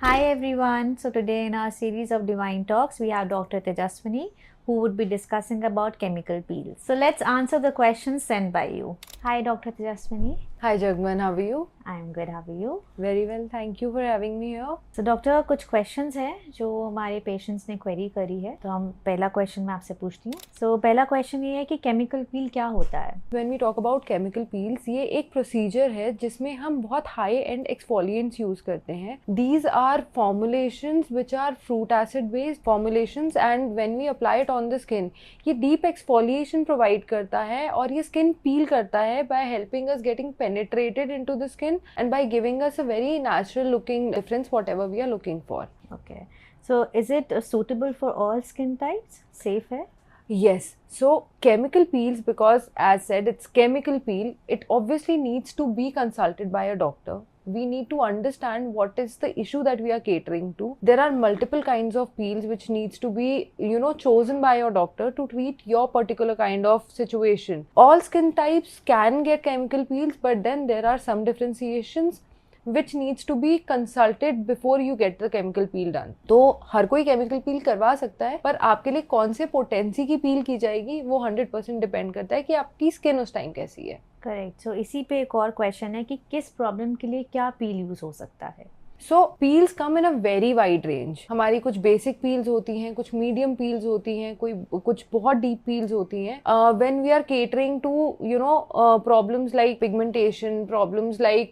Hi everyone. So today in our series of Divine Talks, we have Dr. Tejaswini who would be discussing about chemical peels. So let's answer the questions sent by you. Hi Dr. Tejaswini. Hi Jagman, how are you? I am good. How are you? Very well, thank you for having me here. So doctor कुछ questions हैं जो हमारे patients ने query करी है, तो हम पहला क्वेश्चन मैं आपसे पूछती हूँ. पहला क्वेश्चन ये है कि केमिकल पील क्या होता है. When we talk about chemical peels, ये एक प्रोसीजर है जिसमें हम बहुत हाई एंड एक्सफोलिएंट्स यूज करते हैं. These are formulations which are fruit acid based formulations and when we apply it on the skin, ये deep exfoliation provide करता है और ये skin peel करता है by helping us getting penetrated into the skin and by giving us a very natural looking difference whatever we are looking for. Okay. So is it suitable for all skin types? Safe है? Yes, so chemical peels, because as said it's chemical peel, it obviously needs to be consulted by a doctor. We need to understand what is the issue that we are catering to. There are multiple kinds of peels which needs to be chosen by your doctor to treat your particular kind of situation. All skin types can get chemical peels, but then there are some differentiations which needs to be consulted before you get the chemical peel done. तो हर कोई chemical peel करवा सकता है, पर आपके लिए कौन से पोटेंसी की पील की जाएगी वो 100% डिपेंड करता है कि आपकी स्किन उस टाइम कैसी है. करेक्ट. सो इसी पे एक और क्वेश्चन है कि किस प्रॉब्लम के लिए क्या पील यूज हो सकता है. So peels come in a very wide range. हमारी कुछ बेसिक पील्स होती हैं, कुछ मीडियम पील्स होती हैं, कुछ बहुत डीप पील्स होती हैं. When we are catering to problems like pigmentation, problems like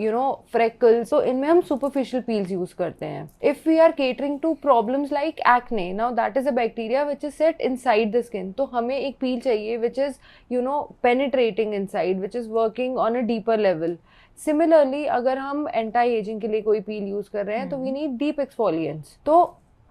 freckles, so इनमें हम सुपरफिशियल पील्स यूज करते हैं. If we are catering to problems like acne, now that is a bacteria which is set inside the skin, तो हमें एक peel चाहिए which is penetrating inside, which is working on a deeper level. Similarly अगर हम anti ageing के लिए कोई पील use कर रहे हैं तो वी नीड डीप एक्सफोलिएंट्स. तो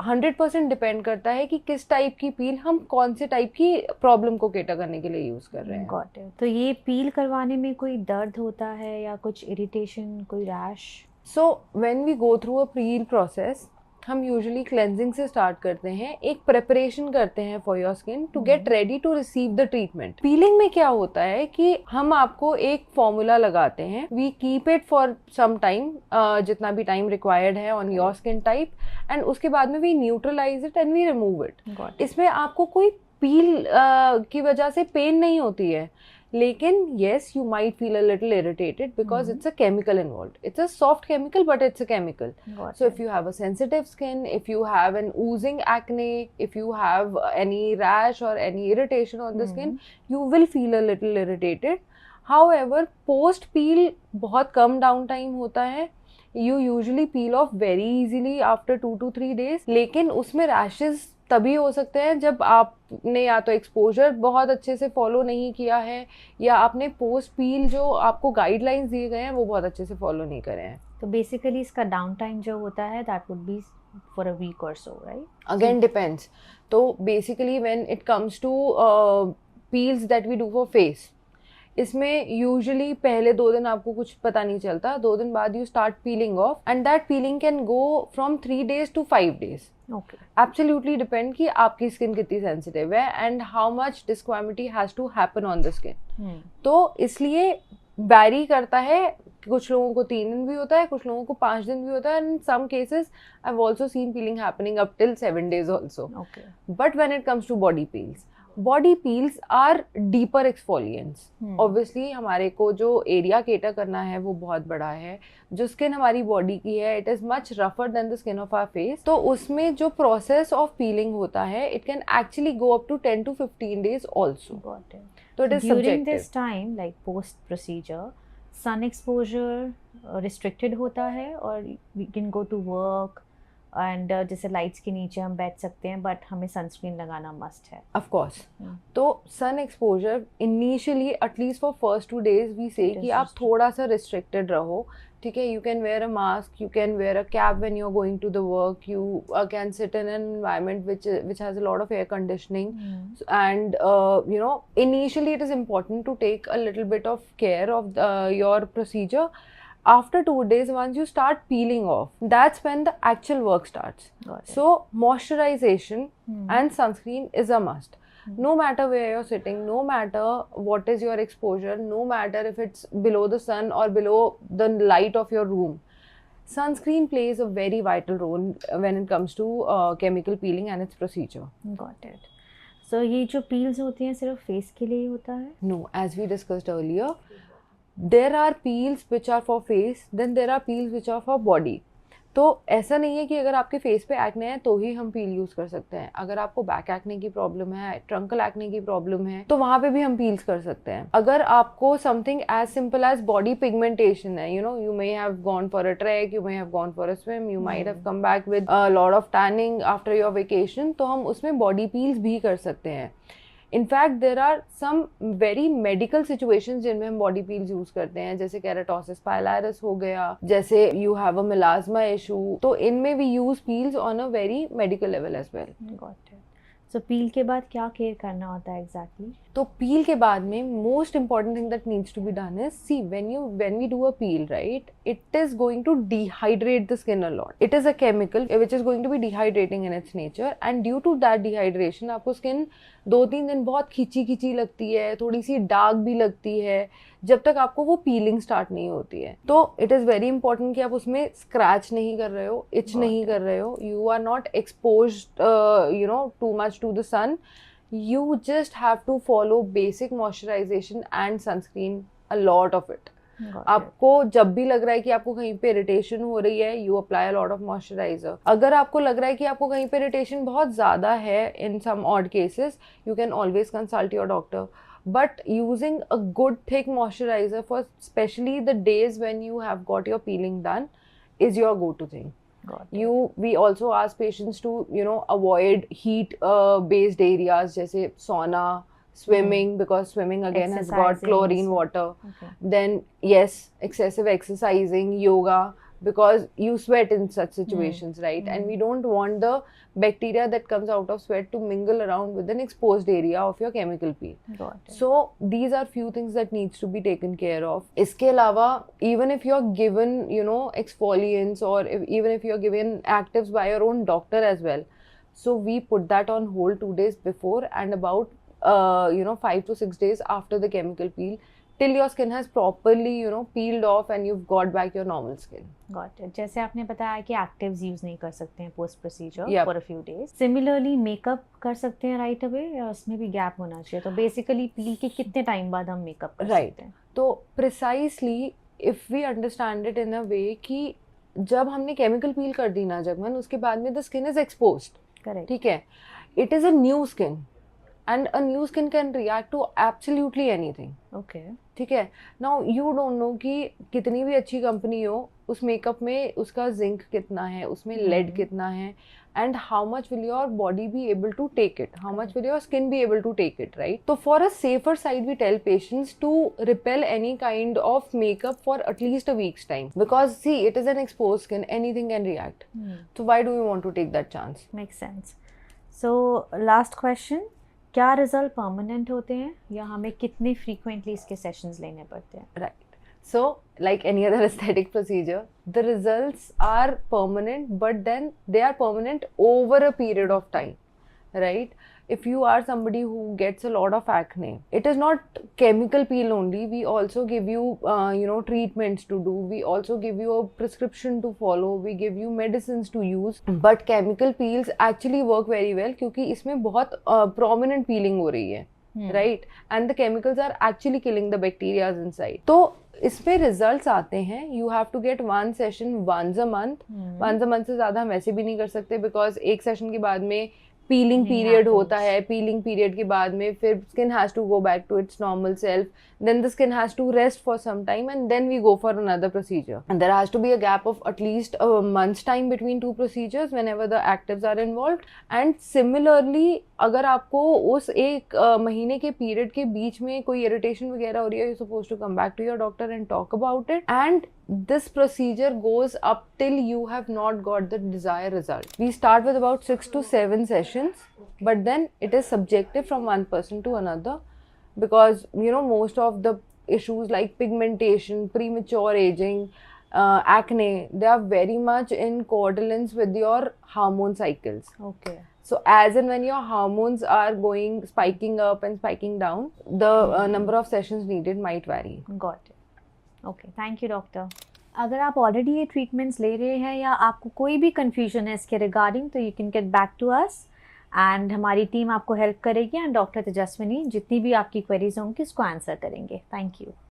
100% डिपेंड करता है कि किस टाइप की पील हम कौन से टाइप की प्रॉब्लम को केटर करने के लिए यूज कर रहे हैं. Got it. तो ये पील करवाने में कोई दर्द होता है या कुछ इरिटेशन, कोई rash? So when we go through a peel process, हम यूजुअली क्लेंजिंग से स्टार्ट करते हैं, एक प्रेपरेशन करते हैं for your skin to get ready to receive the treatment. Peeling में क्या होता है कि हम आपको एक फॉर्मूला लगाते हैं, we keep it for some time, जितना भी टाइम रिक्वायर्ड है on your skin type, and उसके बाद में we neutralise it and we remove it. इसमें आपको कोई पील की वजह से पेन नहीं होती है, लेकिन yes, you might feel a little irritated because it's a chemical involved. It's a soft chemical, but it's a chemical. So if you have a sensitive skin, if you have an oozing acne, if you have any rash or any irritation on the skin, you will feel a little irritated. However, post peel बहुत come down time होता है. You usually peel off very easily after 2 to 3 days. लेकिन उसमें rashes तभी हो सकते हैं जब आपने या तो एक्सपोजर बहुत अच्छे से फॉलो नहीं किया है या आपने पोस्ट पील जो आपको गाइडलाइंस दिए गए हैं वो बहुत अच्छे से फॉलो नहीं करे हैं. तो बेसिकली इसका डाउन टाइम जो होता है that would be for a week or so, right? Again depends. तो basically when it comes to peels that we do for face, इसमें यूजुअली पहले 2 दिन आपको कुछ पता नहीं चलता, 2 दिन बाद you start peeling off and that peeling can go from 3 days to 5 days. Okay. Absolutely depend कि आपकी स्किन कितनी सेंसिटिव है and how much desquamation has to happen on the skin. तो इसलिए वैरी करता है. कुछ लोगों को 3 दिन भी होता है, कुछ लोगों को 5 दिन भी होता है, and in some cases I have also seen peeling happening up till 7 days also. But when it comes to body peels, body peels are deeper exfoliants. Obviously हमारे को जो एरिया केटर करना है वो बहुत बड़ा है. जो स्किन हमारी बॉडी की है इट इज मच रफर than the skin of our face. तो उसमें जो प्रोसेस ऑफ पीलिंग होता है it can actually go up to 10 to 15 days also. तो it is during this time like post procedure sun exposure restricted होता है और we can go to work and जैसे लाइट्स के नीचे हम बैठ सकते हैं बट हमें सनस्क्रीन लगाना मस्ट है. Of course. तो sun exposure initially at least for first 2 days we say कि आप थोड़ा सा रिस्ट्रिक्टेड रहो. ठीक है, you can wear a mask, you can wear a cap when you are going to the work, you can sit in an environment which has a lot of air conditioning. And initially it is important to take a little bit of care of your procedure. After 2 days, once you start peeling off, that's when the actual work starts. So moisturization and sunscreen is a must. No matter where you're sitting, no matter what is your exposure, no matter if it's below the sun or below the light of your room, sunscreen plays a very vital role when it comes to chemical peeling and its procedure. Got it. So ये जो peels होती हैं सिर्फ face के लिए ही होता है? No, as we discussed earlier, there are peels which are for face, then there are peels which are for body. तो ऐसा नहीं है कि अगर आपके फेस पे एक्ने है तो ही हम पील यूज़ कर सकते हैं. अगर आपको बैक एक्ने की प्रॉब्लम है, ट्रंकल एक्ने की प्रॉब्लम है, तो वहाँ पे भी हम पील्स कर सकते हैं. अगर आपको something as simple as body pigmentation है, you may have gone for a track, you may have gone for a swim, you might have come back with a lot of tanning after your vacation, तो हम उसमें body peels भी कर सकते हैं. In fact there are some very medical situations जिनमें हम body peels use करते हैं, जैसे केराटोसिस पाइलरिस हो गया, जैसे you have a melasma issue, तो इनमें we use peels on a very medical level as well. Got it. So peel के बाद क्या केयर करना होता है एग्जैक्टली? तो पील के बाद में most important thing that needs to be done is, see when we do a peel, right, it is going to dehydrate the skin a lot. It is a chemical which is going to be dehydrating in its nature, and due to that dehydration आपको skin 2-3 दिन बहुत खिंची खिंची लगती है, थोड़ी सी dark भी लगती है, जब तक आपको वो पीलिंग स्टार्ट नहीं होती है. तो इट इज़ वेरी इंपॉर्टेंट कि आप उसमें स्क्रैच नहीं कर रहे हो, इच नहीं कर रहे हो, you are not exposed to much to the sun. You just have to follow basic moisturization and sunscreen, a lot of it. आपको जब भी लग रहा है कि आपको कहीं पे इरिटेशन हो रही है, you apply a lot of moisturiser. अगर आपको लग रहा है कि आपको कहीं पे इरिटेशन बहुत ज़्यादा है, in some odd cases, you can always consult your doctor. But using a good thick moisturizer for especially the days when you have got your peeling done is your go-to thing. We also ask patients to avoid heat based areas जैसे sauna, swimming, because swimming again has got chlorine water. Then yes, excessive exercising, yoga, because you sweat in such situations, right? And we don't want the bacteria that comes out of sweat to mingle around with an exposed area of your chemical peel. So these are few things that needs to be taken care of. इसके अलावा even if you're given exfoliants, or even if you're given actives by your own doctor as well, so we put that on hold 2 days before and about 5 to 6 days after the chemical peel, till your skin has properly peeled off and you've got back your normal skin. Got it. जैसे आपने बताया कि actives use नहीं कर सकते हैं post procedure for a few days. Similarly makeup कर सकते हैं राइट अवे, या उसमें भी गैप होना चाहिए? तो बेसिकली पील के कितने टाइम बाद हम मेकअप कर सकते हैं? तो precisely if we understand it in a way कि जब हमने केमिकल पील कर दी ना जगमन, उसके बाद में the skin is exposed. Correct. ठीक है. It is a new skin and a new skin can react to absolutely anything. Okay. ठीक है. Now you don't know कि कितनी भी अच्छी कंपनी हो, उस मेकअप में उसका जिंक कितना है, उसमें लेड कितना है, and how much will your body be able to take it, how much will your skin be able to take it, right? So for a safer side, we tell patients to repel any kind of makeup for at least a week's time, because see, it is an exposed skin, anything can react. So why do we want to take that chance? Makes sense. So last question, क्या result permanent होते हैं या हमें कितने frequently इसके sessions लेने पड़ते हैं? Right. So like any other aesthetic procedure, the results are permanent, but then they are permanent over a period of time, right? If you are somebody who gets a lot of acne, it is not chemical peel only. We also give you, treatments to do. We also give you a prescription to follow. We give you medicines to use. But chemical peels actually work very well क्योंकि इसमें बहुत prominent peeling हो रही है, right? And the chemicals are actually killing the bacteria inside. तो इसमें results आते हैं. You have to get 1 session once a month. once a month से ज़्यादा हम वैसे भी नहीं कर सकते, बिकॉज एक सेशन के बाद में पीलिंग पीरियड होता है. पीलिंग पीरियड के बाद में फिर skin has to go back to its normal self, then the skin has to rest for some time, and then we go for another procedure. And there has to be a gap of at least a month's time between 2 procedures whenever the actives are involved. And similarly, अगर आपको उस एक महीने के period के बीच में कोई irritation वगैरह हो रही है, you're supposed to come back to your doctor and talk about it. And this procedure goes up till you have not got the desired result. We start with about 6 to 7 sessions, but then it is subjective from one person to another, because most of the issues like pigmentation, premature aging, acne, they are very much in coordinates with your hormone cycles. Okay. So as and when your hormones are spiking up and spiking down, the number of sessions needed might vary. Got it. Okay. Thank you, doctor. अगर आप already ये treatments ले रहे हैं या आपको कोई भी कन्फ्यूजन है इसके रिगार्डिंग, तो you can get back to us and हमारी टीम आपको हेल्प करेगी एंड डॉक्टर तेजस्विनी जितनी भी आपकी क्वेरीज होंगी उसको आंसर करेंगे। Thank you.